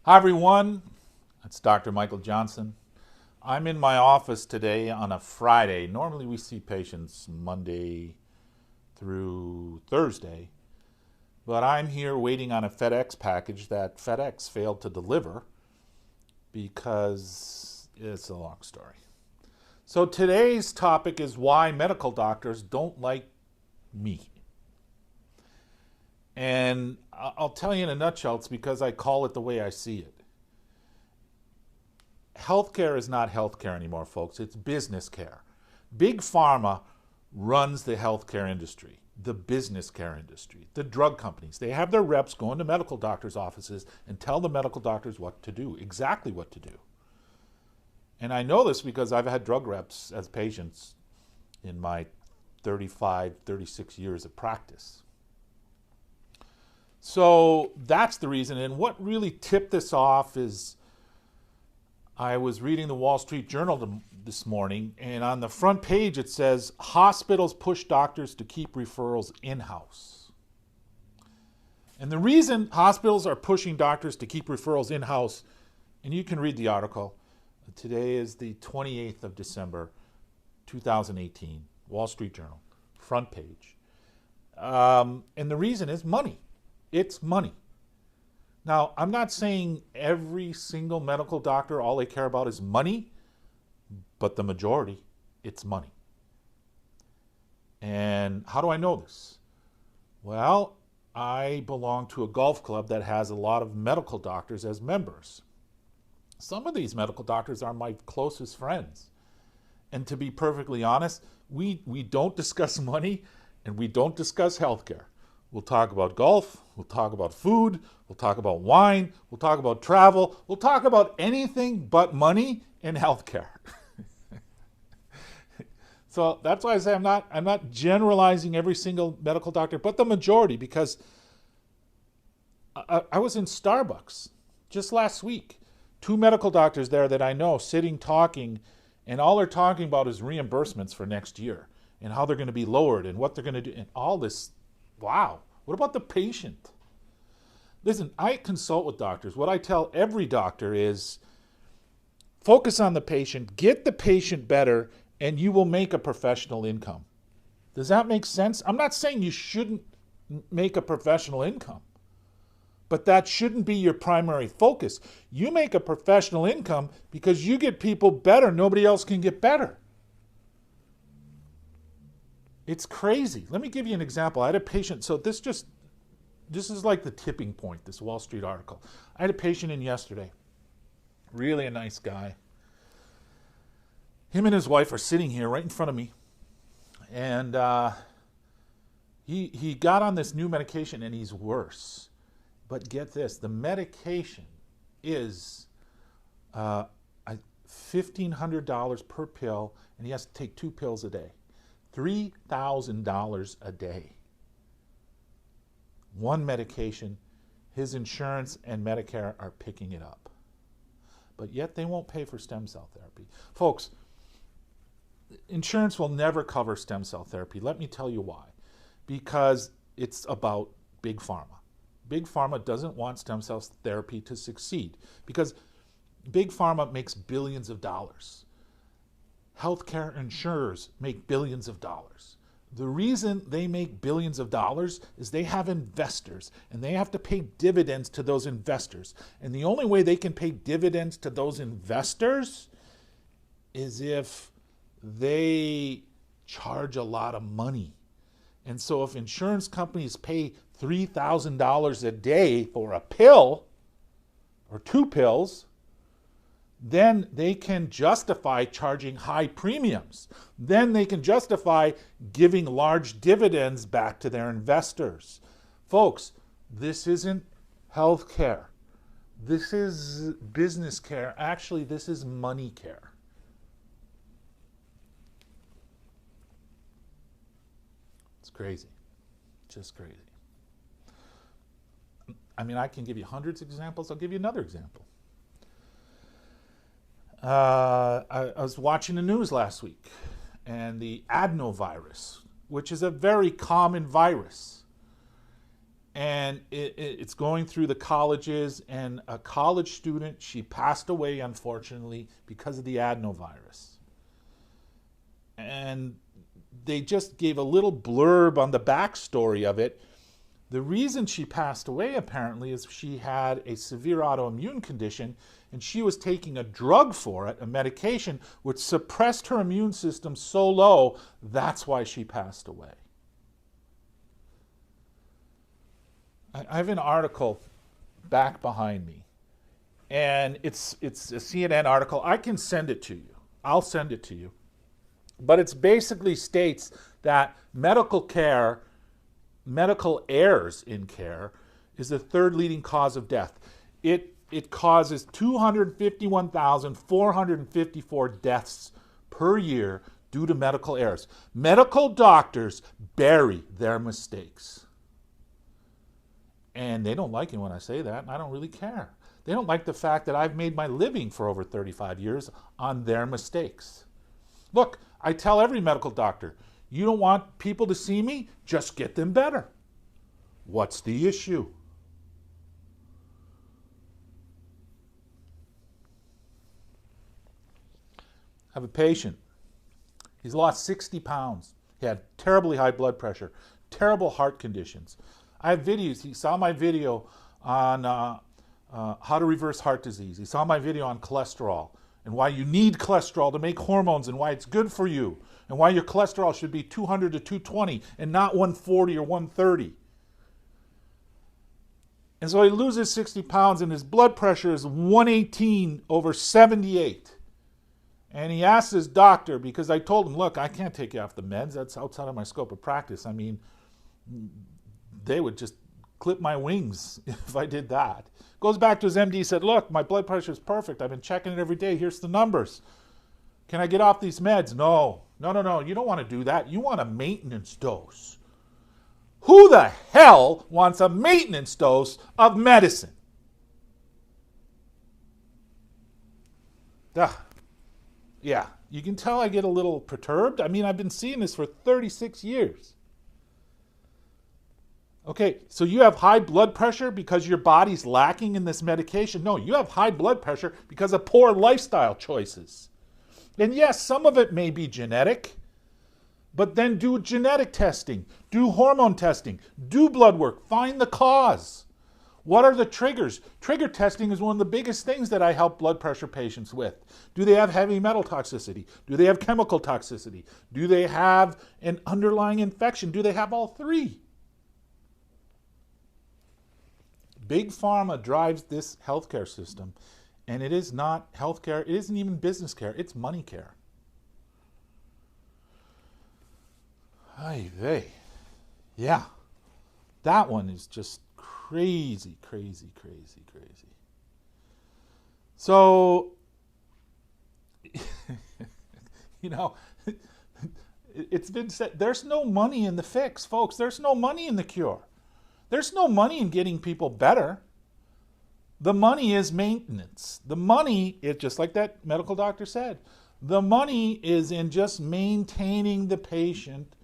Hi everyone, it's Dr. Michael Johnson. I'm in my office today on a Friday. Normally we see patients Monday through Thursday, but I'm here waiting on a FedEx package that FedEx failed to deliver because it's a long story. So today's topic is why medical doctors don't like me. And I'll tell you in a nutshell, it's because I call it the way I see it. Healthcare is not healthcare anymore, folks. It's business care. Big pharma runs the healthcare industry, the business care industry, the drug companies. They have their reps go into medical doctors' offices and tell the medical doctors what to do, exactly what to do. And I know this because I've had drug reps as patients in my 35, 36 years of practice. So that's the reason. And what really tipped this off is I was reading the Wall Street Journal this morning, and on the front page it says, hospitals push doctors to keep referrals in-house. And the reason hospitals are pushing doctors to keep referrals in-house, and you can read the article, today is the 28th of December, 2018, Wall Street Journal, front page. And the reason is money. It's money. Now, I'm not saying every single medical doctor, all they care about is money, but the majority, it's money. And how do I know this? Well, I belong to a golf club that has a lot of medical doctors as members. Some of these medical doctors are my closest friends. And to be perfectly honest, we don't discuss money and we don't discuss healthcare. We'll talk about golf, we'll talk about food, we'll talk about wine, we'll talk about travel, we'll talk about anything but money and healthcare. So that's why I say I'm not generalizing every single medical doctor, but the majority, because I was in Starbucks just last week. Two medical doctors there that I know sitting talking, and all they're talking about is reimbursements for next year and how they're going to be lowered and what they're going to do and all this. Wow. What about the patient? Listen, I consult with doctors. What I tell every doctor is focus on the patient, get the patient better, and you will make a professional income. Does that make sense? I'm not saying you shouldn't make a professional income, but that shouldn't be your primary focus. You make a professional income because you get people better. Nobody else can get better. It's crazy. Let me give you an example. I had a patient, so this is like the tipping point, this Wall Street article. I had a patient in yesterday, really a nice guy. Him and his wife are sitting here right in front of me, and he got on this new medication and he's worse. But get this, the medication is $1,500 per pill, and he has to take 2 pills a day. $3,000 a day. One medication, his insurance and Medicare are picking it up. But yet they won't pay for stem cell therapy. Folks, insurance will never cover stem cell therapy. Let me tell you why. Because it's about Big Pharma. Big Pharma doesn't want stem cell therapy to succeed because Big Pharma makes billions of dollars. Healthcare insurers make billions of dollars. The reason they make billions of dollars is they have investors and they have to pay dividends to those investors. And the only way they can pay dividends to those investors is if they charge a lot of money. And so if insurance companies pay $3,000 a day for a pill or 2 pills, then they can justify charging high premiums. Then they can justify giving large dividends back to their investors. Folks, this isn't health care. This is business care. Actually, this is money care. It's crazy. Just crazy. I mean, I can give you hundreds of examples. I'll give you another example. I was watching the news last week, and the adenovirus, which is a very common virus, and it's going through the colleges, and a college student, she passed away, unfortunately, because of the adenovirus. And they just gave a little blurb on the backstory of it. The reason she passed away, apparently, is she had a severe autoimmune condition, and she was taking a drug for it, a medication, which suppressed her immune system so low, that's why she passed away. I have an article back behind me, and it's a CNN article. I can send it to you. I'll send it to you. But it basically states that medical errors in care is the third leading cause of death. It causes 251,454 deaths per year due to medical errors. Medical doctors bury their mistakes. And they don't like it when I say that, and I don't really care. They don't like the fact that I've made my living for over 35 years on their mistakes. Look, I tell every medical doctor, you don't want people to see me? Just get them better. What's the issue? I have a patient. He's lost 60 pounds. He had terribly high blood pressure, terrible heart conditions. I have videos. He saw my video on how to reverse heart disease. He saw my video on cholesterol and why you need cholesterol to make hormones and why it's good for you and why your cholesterol should be 200 to 220 and not 140 or 130. And so he loses 60 pounds and his blood pressure is 118/78. And he asked his doctor, because I told him, look, I can't take you off the meds. That's outside of my scope of practice. I mean, they would just clip my wings if I did that. Goes back to his MD, said, look, my blood pressure is perfect. I've been checking it every day. Here's the numbers. Can I get off these meds? No. You don't want to do that. You want a maintenance dose. Who the hell wants a maintenance dose of medicine? Ugh. Yeah, you can tell I get a little perturbed. I mean, I've been seeing this for 36 years. Okay, so you have high blood pressure because your body's lacking in this medication? No, you have high blood pressure because of poor lifestyle choices. And yes, some of it may be genetic, but then do genetic testing, do hormone testing, do blood work, find the cause. What are the triggers? Trigger testing is one of the biggest things that I help blood pressure patients with. Do they have heavy metal toxicity? Do they have chemical toxicity? Do they have an underlying infection? Do they have all three? Big Pharma drives this healthcare system, and it is not healthcare. It isn't even business care. It's money care. Ay vey. Yeah, that one is just crazy. So, it's been said, there's no money in the fix, folks. There's no money in the cure. There's no money in getting people better. The money is maintenance. The money is just like that medical doctor said. The money is in just maintaining the patient.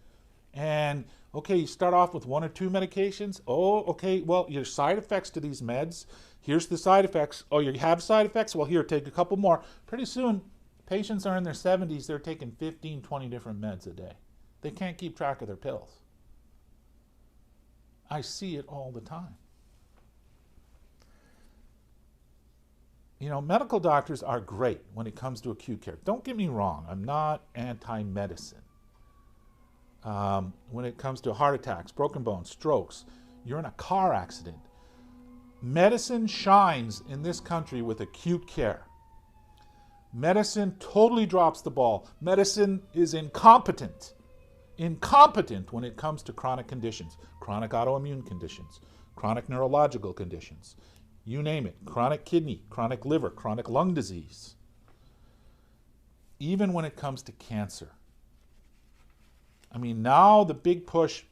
And okay, you start off with one or two medications. Oh, okay, well, your side effects to these meds. Here's the side effects. Oh, you have side effects? Well, here, take a couple more. Pretty soon, patients are in their 70s. They're taking 15, 20 different meds a day. They can't keep track of their pills. I see it all the time. Medical doctors are great when it comes to acute care. Don't get me wrong. I'm not anti-medicine. When it comes to heart attacks, broken bones, strokes, you're in a car accident. Medicine shines in this country with acute care. Medicine totally drops the ball. Medicine is incompetent when it comes to chronic conditions, chronic autoimmune conditions, chronic neurological conditions, you name it, chronic kidney, chronic liver, chronic lung disease. Even when it comes to cancer. I mean, now the big push,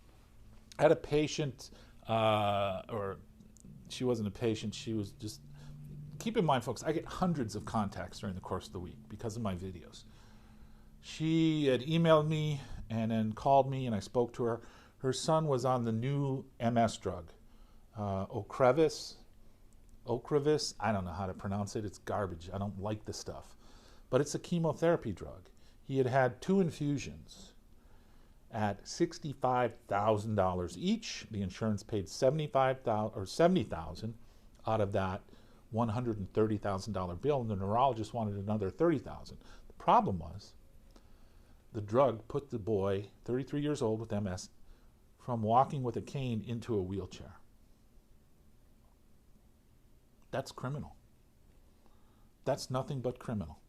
I had a patient, or she wasn't a patient, she was just, keep in mind, folks, I get hundreds of contacts during the course of the week because of my videos. She had emailed me and then called me and I spoke to her. Her son was on the new MS drug, Ocrevus, I don't know how to pronounce it. It's garbage. I don't like the stuff. But it's a chemotherapy drug. He had had 2 infusions at $65,000 each. The insurance paid $70,000 out of that $130,000 bill, and the neurologist wanted another $30,000. The problem was the drug put the boy, 33 years old with MS, from walking with a cane into a wheelchair. That's criminal. That's nothing but criminal.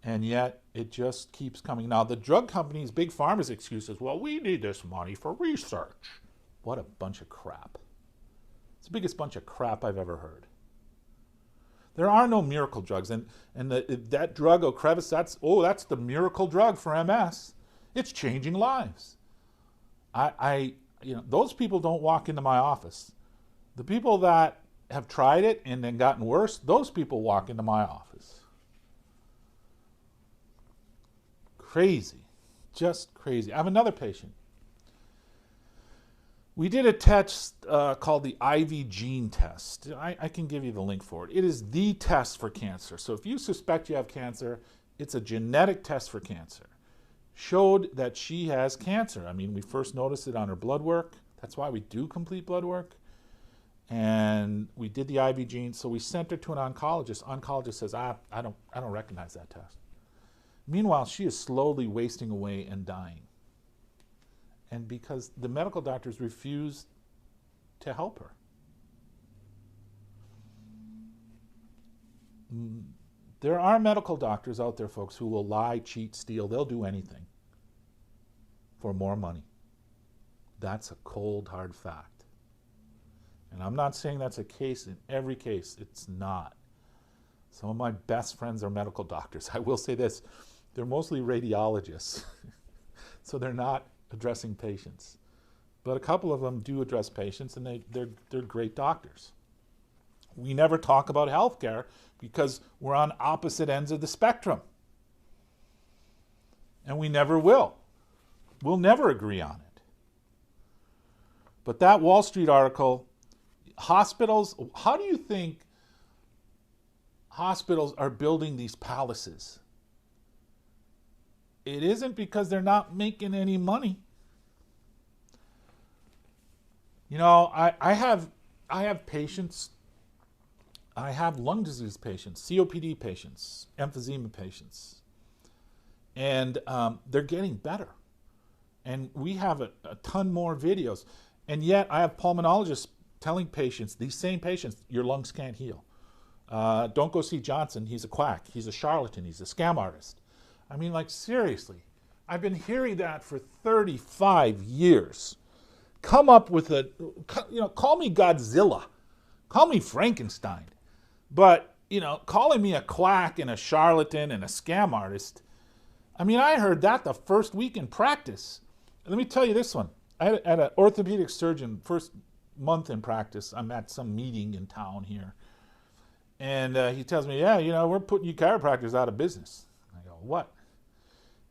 And yet, it just keeps coming. Now, the drug companies, Big Pharma's excuse is, well, we need this money for research. What a bunch of crap. It's the biggest bunch of crap I've ever heard. There are no miracle drugs. And that drug, Ocrevus, that's the miracle drug for MS. It's changing lives. Those people don't walk into my office. The people that have tried it and then gotten worse, those people walk into my office. Crazy. Just crazy. I have another patient. We did a test called the IV gene test. I can give you the link for it. It is the test for cancer. So if you suspect you have cancer, it's a genetic test for cancer. Showed that she has cancer. I mean, we first noticed it on her blood work. That's why we do complete blood work. And we did the IV gene, so we sent her to an oncologist. Oncologist says, I don't recognize that test. Meanwhile, she is slowly wasting away and dying. And because the medical doctors refuse to help her. There are medical doctors out there, folks, who will lie, cheat, steal. They'll do anything for more money. That's a cold, hard fact. And I'm not saying that's a case in every case. It's not. Some of my best friends are medical doctors. I will say this. They're mostly radiologists. So they're not addressing patients. But a couple of them do address patients, and they're great doctors. We never talk about healthcare because we're on opposite ends of the spectrum. And we never will. We'll never agree on it. But that Wall Street article, hospitals, how do you think hospitals are building these palaces? It isn't because they're not making any money. You know, I have patients. I have lung disease patients, COPD patients, emphysema patients, and they're getting better. And we have a ton more videos. And yet I have pulmonologists telling patients, these same patients, your lungs can't heal. Don't go see Johnson. He's a quack. He's a charlatan. He's a scam artist. I mean, like, seriously. I've been hearing that for 35 years. Come up with call me Godzilla. Call me Frankenstein. But, calling me a quack and a charlatan and a scam artist, I mean, I heard that the first week in practice. Let me tell you this one. I had an orthopedic surgeon, first month in practice. I'm at some meeting in town here. And he tells me, yeah, we're putting you chiropractors out of business. I go, what?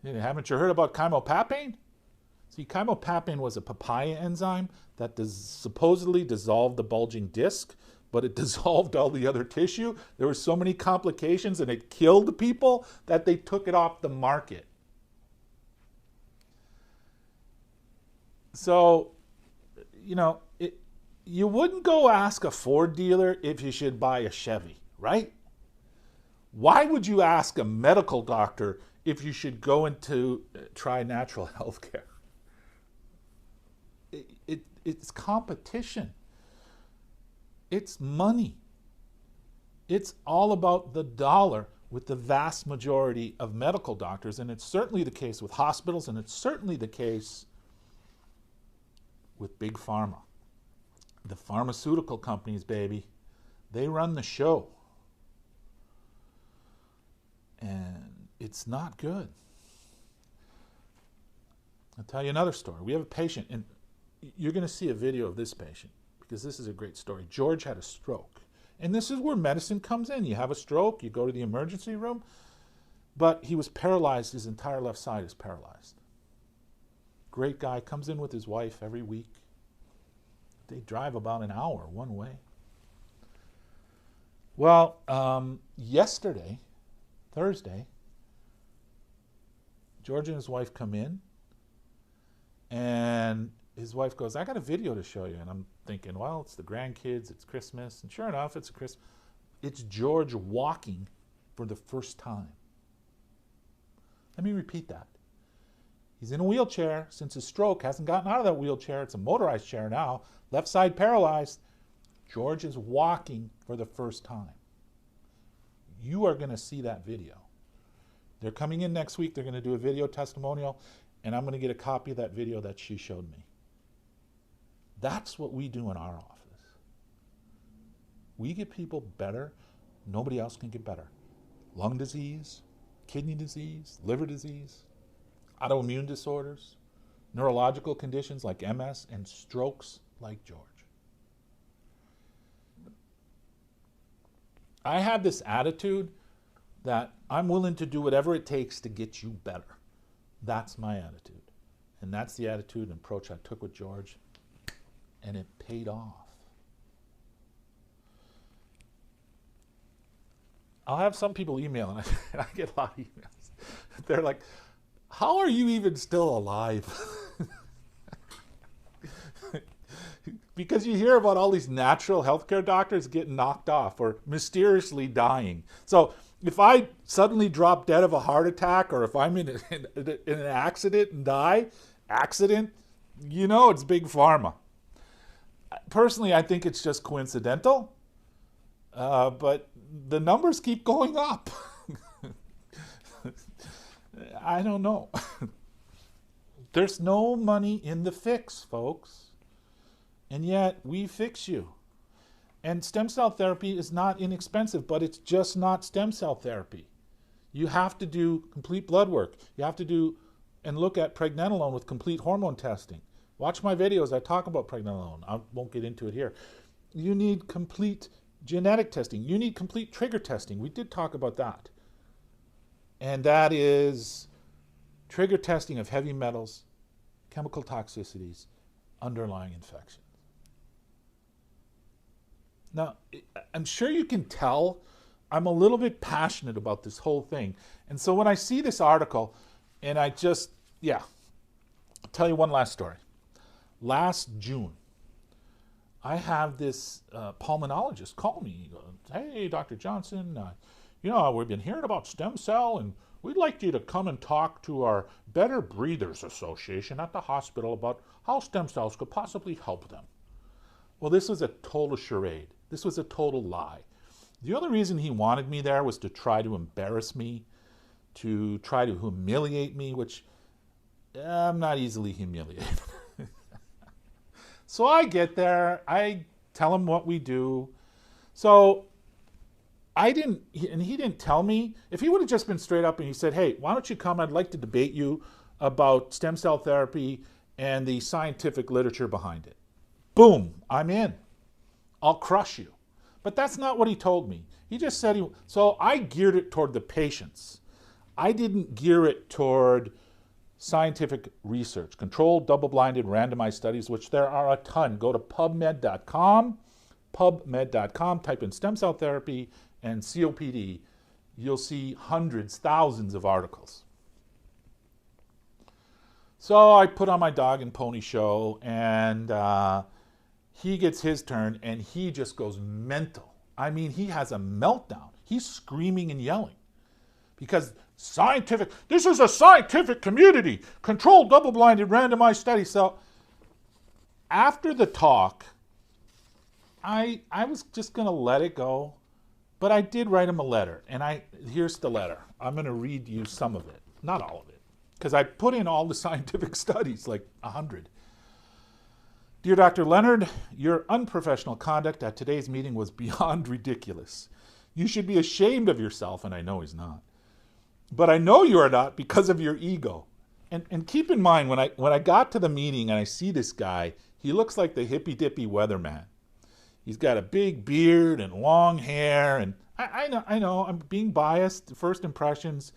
Haven't you heard about chymopapine? See, chymopapine was a papaya enzyme that supposedly dissolved the bulging disc, but it dissolved all the other tissue. There were so many complications and it killed people that they took it off the market. So, you wouldn't go ask a Ford dealer if you should buy a Chevy, right? Why would you ask a medical doctor if you should go into try natural health care? It's competition. It's money. It's all about the dollar with the vast majority of medical doctors, and it's certainly the case with hospitals, and it's certainly the case with Big Pharma. The pharmaceutical companies, baby, they run the show. And it's not good. I'll tell you another story. We have a patient, and you're going to see a video of this patient because this is a great story. George had a stroke. And this is where medicine comes in. You have a stroke, you go to the emergency room, but he was paralyzed. His entire left side is paralyzed. Great guy, comes in with his wife every week. They drive about an hour one way. Well, yesterday, Thursday, George and his wife come in, and his wife goes, I got a video to show you. And I'm thinking, well, it's the grandkids, it's Christmas. And sure enough, it's George walking for the first time. Let me repeat that. He's in a wheelchair since his stroke, hasn't gotten out of that wheelchair. It's a motorized chair now, left side paralyzed. George is walking for the first time. You are going to see that video. They're coming in next week. They're going to do a video testimonial, and I'm going to get a copy of that video that she showed me. That's what we do in our office. We get people better. Nobody else can get better. Lung disease, kidney disease, liver disease, autoimmune disorders, neurological conditions like MS, and strokes like George. I have this attitude that I'm willing to do whatever it takes to get you better. That's my attitude. And that's the attitude and approach I took with George, and it paid off. I'll have some people email, and I get a lot of emails. They're like, how are you even still alive? Because you hear about all these natural healthcare doctors getting knocked off or mysteriously dying. So if I suddenly drop dead of a heart attack, or if I'm in an accident and die, you know it's big pharma. Personally, I think it's just coincidental, but the numbers keep going up. I don't know. There's no money in the fix, folks. And yet, we fix you. And stem cell therapy is not inexpensive, but it's just not stem cell therapy. You have to do complete blood work. You have to do and look at pregnenolone with complete hormone testing. Watch my videos. I talk about pregnenolone. I won't get into it here. You need complete genetic testing. You need complete trigger testing. We did talk about that. And that is trigger testing of heavy metals, chemical toxicities, underlying infections. Now, I'm sure you can tell I'm a little bit passionate about this whole thing. And so when I see this article, and I'll tell you one last story. Last June, I have this pulmonologist call me. He goes, hey, Dr. Johnson, we've been hearing about stem cell, and we'd like you to come and talk to our Better Breathers Association at the hospital about how stem cells could possibly help them. Well, this was a total charade. This was a total lie. The only reason he wanted me there was to try to embarrass me, to try to humiliate me, which I'm not easily humiliated. So I get there, I tell him what we do. So he didn't tell me. If he would have just been straight up and he said, hey, why don't you come? I'd like to debate you about stem cell therapy and the scientific literature behind it. Boom, I'm in. I'll crush you. But that's not what he told me. He just said, so I geared it toward the patients. I didn't gear it toward scientific research, controlled, double-blinded, randomized studies, which there are a ton. Go to PubMed.com, type in stem cell therapy and COPD. You'll see hundreds, thousands of articles. So I put on my dog and pony show, and he gets his turn, and he just goes mental. I mean, he has a meltdown. He's screaming and yelling because this is a scientific community, controlled, double-blinded, randomized study. So after the talk, I was just going to let it go, but I did write him a letter, and here's the letter. I'm going to read you some of it, not all of it, because I put in all the scientific studies, like 100. Dear Dr. Leonard, your unprofessional conduct at today's meeting was beyond ridiculous. You should be ashamed of yourself, and I know he's not. But I know you are not because of your ego. And keep in mind, when I got to the meeting and I see this guy, he looks like the hippy-dippy weatherman. He's got a big beard and long hair, and I know, I'm being biased, first impressions,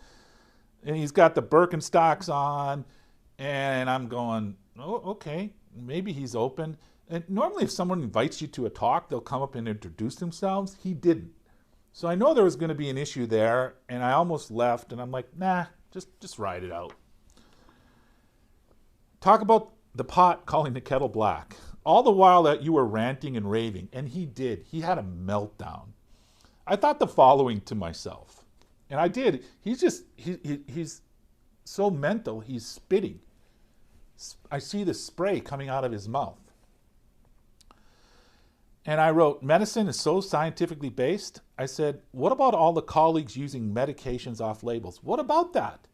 and he's got the Birkenstocks on, and I'm going, oh, okay, maybe he's open. And normally if someone invites you to a talk, they'll come up and introduce themselves. He didn't. So I know there was going to be an issue there, and I almost left, and I'm like, nah, just ride it out. Talk about the pot calling the kettle black. All the while that you were ranting and raving, and he did. He had a meltdown. I thought the following to myself, and I did. He's so mental, he's spitting. I see the spray coming out of his mouth. And I wrote, medicine is so scientifically based. I said, what about all the colleagues using medications off labels? What about that?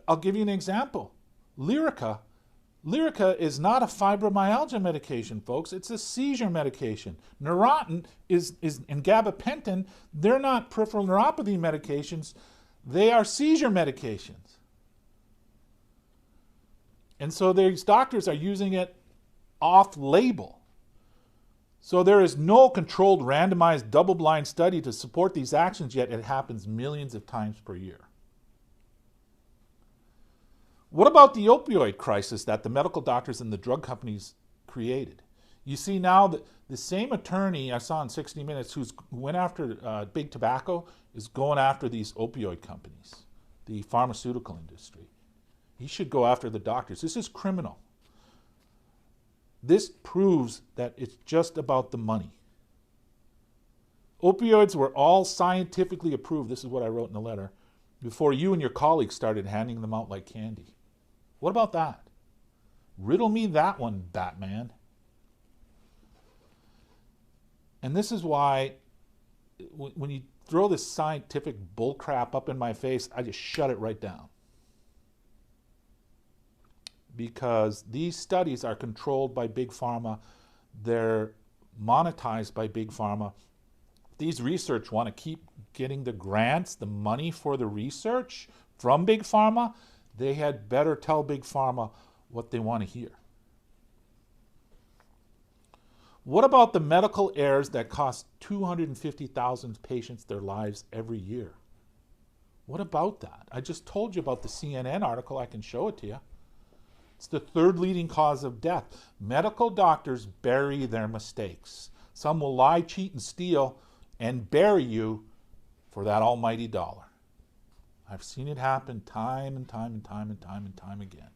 I'll give you an example. Lyrica. Lyrica is not a fibromyalgia medication, folks. It's a seizure medication. Neurontin and gabapentin, they're not peripheral neuropathy medications. They are seizure medications. And so these doctors are using it off-label. So there is no controlled, randomized, double-blind study to support these actions, yet it happens millions of times per year. What about the opioid crisis that the medical doctors and the drug companies created? You see now that the same attorney I saw in 60 Minutes who went after big tobacco is going after these opioid companies, the pharmaceutical industry. He should go after the doctors. This is criminal. This proves that it's just about the money. Opioids were all scientifically approved, this is what I wrote in the letter, before you and your colleagues started handing them out like candy. What about that? Riddle me that one, Batman. And this is why when you throw this scientific bullcrap up in my face, I just shut it right down. Because these studies are controlled by Big Pharma. They're monetized by Big Pharma. These research want to keep getting the grants, the money for the research from Big Pharma. They had better tell Big Pharma what they want to hear. What about the medical errors that cost 250,000 patients their lives every year? What about that? I just told you about the CNN article. I can show it to you. It's the third leading cause of death. Medical doctors bury their mistakes. Some will lie, cheat, and steal and bury you for that almighty dollar. I've seen it happen time and time again.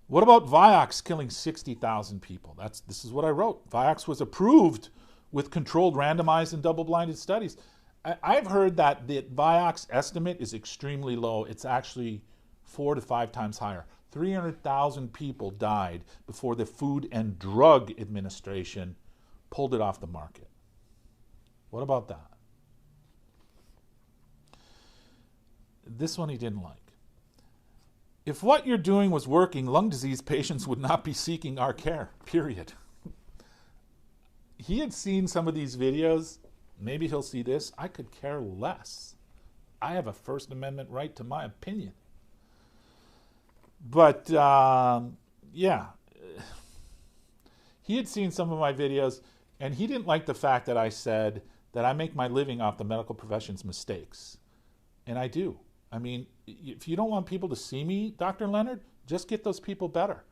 What about Vioxx killing 60,000 people? This is what I wrote. Vioxx was approved with controlled, randomized, and double-blinded studies. I've heard that the Vioxx estimate is extremely low. It's actually 4 to 5 times higher. 300,000 people died before the Food and Drug Administration pulled it off the market. What about that? This one he didn't like. If what you're doing was working, lung disease patients would not be seeking our care, period. He had seen some of these videos. Maybe he'll see this. I could care less. I have a First Amendment right to my opinion. But, yeah. He had seen some of my videos, and he didn't like the fact that I said that I make my living off the medical profession's mistakes. And I do. I mean, if you don't want people to see me, Dr. Leonard, just get those people better.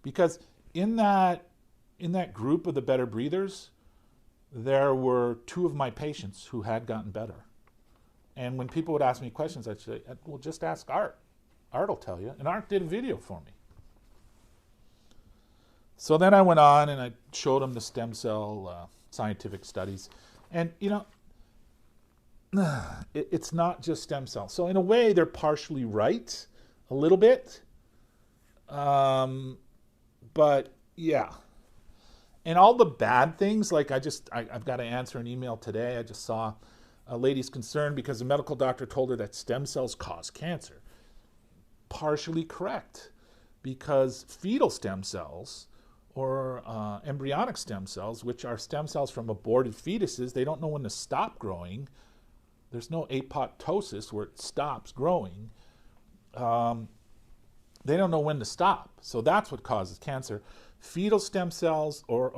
Because in that group of the better breathers, there were 2 of my patients who had gotten better. And when people would ask me questions, I'd say, well, just ask Art. Art will tell you. And Art did a video for me. So then I went on and I showed him the stem cell scientific studies. And, you know, it's not just stem cells. So in a way, they're partially right, a little bit. But, yeah. And all the bad things, like I've got to answer an email today. I just saw a lady's concerned because a medical doctor told her that stem cells cause cancer. Partially correct, because fetal stem cells or embryonic stem cells, which are stem cells from aborted fetuses, they don't know when to stop growing. There's no apoptosis where it stops growing. They don't know when to stop. So that's what causes cancer. Fetal stem cells or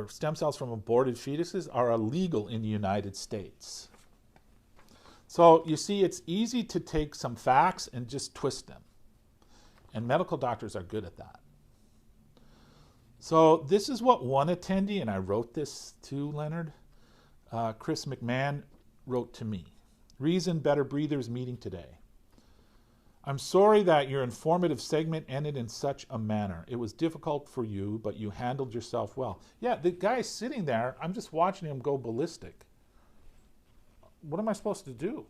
stem cells from aborted fetuses are illegal in the United States. So you see, it's easy to take some facts and just twist them. And medical doctors are good at that. So this is what one attendee, and I wrote this to Leonard, Chris McMahon wrote to me. Reason Better Breathers meeting today. I'm sorry that your informative segment ended in such a manner. It was difficult for you, but you handled yourself well. Yeah, the guy sitting there, I'm just watching him go ballistic. What am I supposed to do?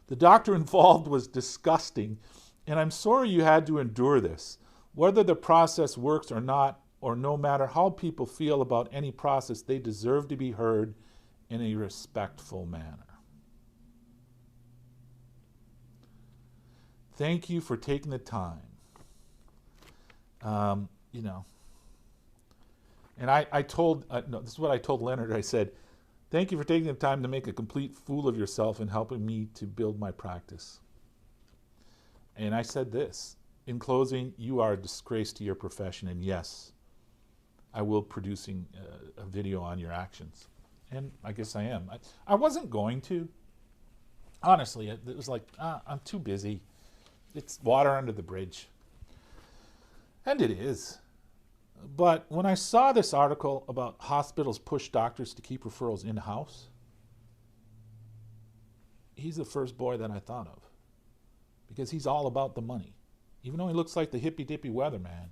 The doctor involved was disgusting, and I'm sorry you had to endure this. Whether the process works or not, or no matter how people feel about any process, they deserve to be heard in a respectful manner. Thank you for taking the time. You know, and I told, no, this is what I told Leonard. I said, thank you for taking the time to make a complete fool of yourself and helping me to build my practice. And I said this, in closing, you are a disgrace to your profession, and yes, I will be producing a video on your actions. And I guess I am. I wasn't going to. Honestly, it was like, I'm too busy. It's water under the bridge. And it is. But when I saw this article about hospitals push doctors to keep referrals in-house, he's the first boy that I thought of. Because he's all about the money. Even though he looks like the hippy-dippy weatherman,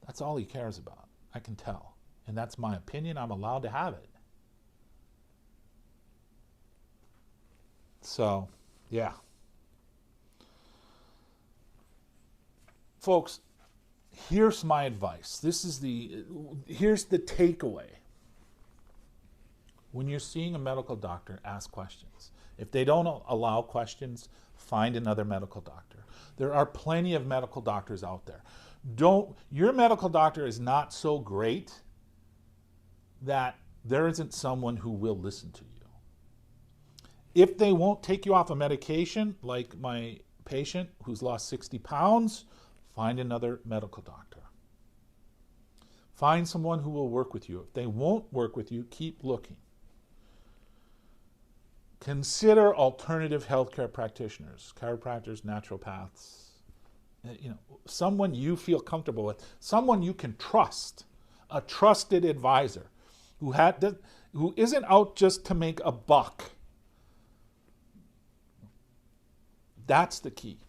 that's all he cares about. I can tell. And that's my opinion. I'm allowed to have it. So, yeah. Folks, here's my advice. Here's the takeaway. When you're seeing a medical doctor, ask questions. If they don't allow questions, find another medical doctor. There are plenty of medical doctors out there. Your medical doctor is not so great that there isn't someone who will listen to you. If they won't take you off a medication, like my patient who's lost 60 pounds, find another medical doctor. Find someone who will work with you. If they won't work with you, keep looking. Consider alternative healthcare practitioners, chiropractors, naturopaths, someone you feel comfortable with, someone you can trust, a trusted advisor who isn't out just to make a buck. That's the key.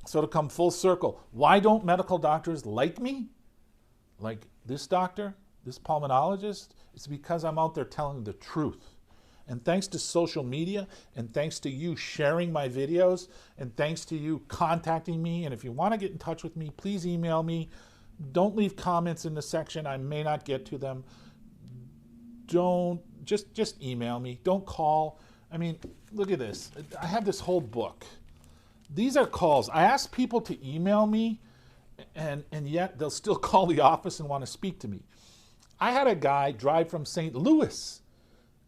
So to come full circle, why don't medical doctors like me? Like this doctor, this pulmonologist? It's because I'm out there telling the truth. And thanks to social media, and thanks to you sharing my videos, and thanks to you contacting me, and if you want to get in touch with me, please email me. Don't leave comments in the section. I may not get to them. Just email me. Don't call. I mean, look at this. I have this whole book. These are calls. I ask people to email me, and yet they'll still call the office and want to speak to me. I had a guy drive from St. Louis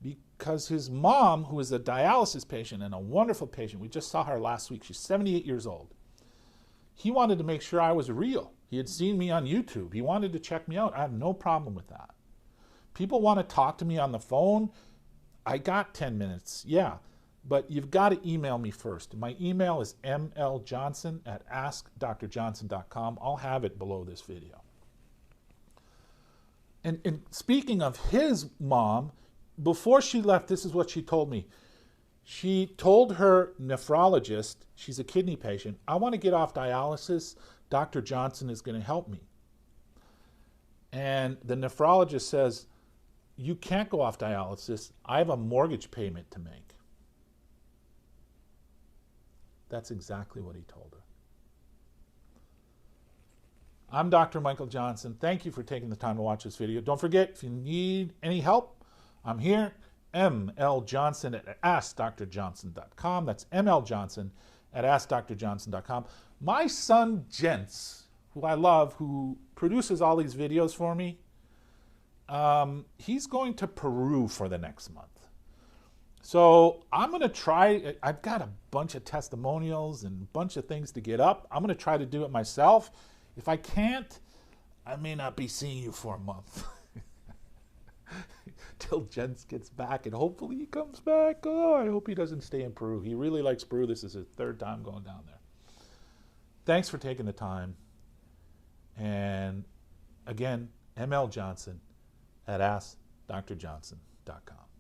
because his mom, who is a dialysis patient and a wonderful patient, we just saw her last week, she's 78 years old. He wanted to make sure I was real. He had seen me on YouTube. He wanted to check me out. I have no problem with that. People want to talk to me on the phone. I got 10 minutes, yeah. But you've got to email me first. My email is mljohnson@askdrjohnson.com. I'll have it below this video. And speaking of his mom, before she left, this is what she told me. She told her nephrologist, she's a kidney patient, I want to get off dialysis. Dr. Johnson is going to help me. And the nephrologist says, you can't go off dialysis. I have a mortgage payment to make. That's exactly what he told her. I'm Dr. Michael Johnson. Thank you for taking the time to watch this video. Don't forget, if you need any help, I'm here. mljohnson@askdrjohnson.com. That's mljohnson@askdrjohnson.com. My son, Jens, who I love, who produces all these videos for me, he's going to Peru for the next month. So I'm going to try, I've got a bunch of testimonials and a bunch of things to get up. I'm going to try to do it myself. If I can't, I may not be seeing you for a month. Till Jens gets back, and hopefully he comes back. Oh, I hope he doesn't stay in Peru. He really likes Peru. This is his third time going down there. Thanks for taking the time. And again, ML Johnson at AskDrJohnson.com.